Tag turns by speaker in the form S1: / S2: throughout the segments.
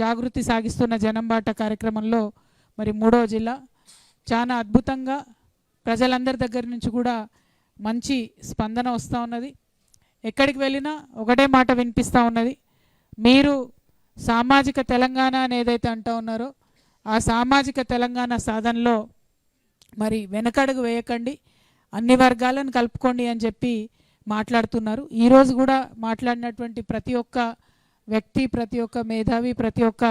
S1: జాగృతి సాగిస్తున్న జనంబాట కార్యక్రమంలో మరి 3వ జిల్లా చాలా అద్భుతంగా ప్రజలందరి దగ్గర నుంచి కూడా మంచి స్పందన వస్తూ ఉన్నది. ఎక్కడికి వెళ్ళినా ఒకటే మాట వినిపిస్తూ ఉన్నది, మీరు సామాజిక తెలంగాణ అని ఏదైతే అంటూ ఉన్నారో ఆ సామాజిక తెలంగాణ సాధనలో మరి వెనకడుగు వేయకండి, అన్ని వర్గాలను కలుపుకోండి అని చెప్పి మాట్లాడుతున్నారు. ఈరోజు కూడా మాట్లాడినటువంటి ప్రతి ఒక్క వ్యక్తి, ప్రతి ఒక్క మేధావి, ప్రతి ఒక్క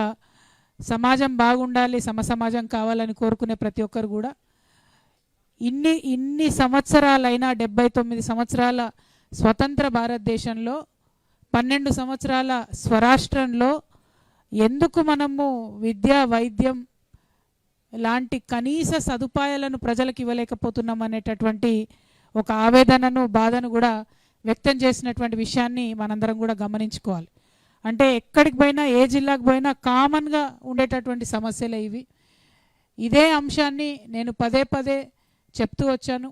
S1: సమాజం బాగుండాలి, సమసమాజం కావాలని కోరుకునే ప్రతి ఒక్కరు కూడా ఇన్ని సంవత్సరాలైనా 79 సంవత్సరాల స్వతంత్ర భారతదేశంలో 12 సంవత్సరాల స్వరాష్ట్రంలో ఎందుకు మనము విద్యా వైద్యం లాంటి కనీస సదుపాయాలను ప్రజలకు ఇవ్వలేకపోతున్నాం అనేటటువంటి ఒక ఆవేదనను, బాధను కూడా వ్యక్తం చేసినటువంటి విషయాన్ని మనందరం కూడా గమనించుకోవాలి. అంటే ఎక్కడికి పోయినా, ఏ జిల్లాకు పోయినా కామన్గా ఉండేటటువంటి సమస్యలే ఇవి. ఇదే అంశాన్ని నేను పదే పదే చెప్తూ వచ్చాను.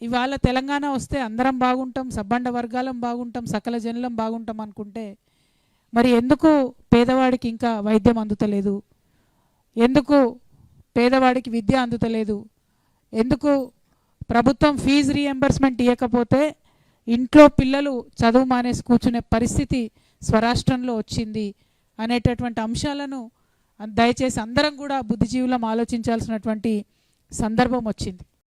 S1: ఇవాళ తెలంగాణ వస్తే అందరం బాగుంటాం, సబ్బండ వర్గాలం బాగుంటాం, సకల జనులం బాగుంటాం అనుకుంటే మరి ఎందుకు పేదవాడికి ఇంకా వైద్యం అందుతలేదు, ఎందుకు పేదవాడికి విద్య అందుతలేదు, ఎందుకు ప్రభుత్వం ఫీజు రీఎంబర్స్మెంట్ ఇవ్వకపోతే ఇంట్లో పిల్లలు చదువు మానేసి కూర్చునే పరిస్థితి స్వరాష్ట్రంలో వచ్చింది అనేటటువంటి అంశాలను దయచేసి అందరం కూడా బుద్ధిజీవులం ఆలోచించాల్సినటువంటి సందర్భం వచ్చింది.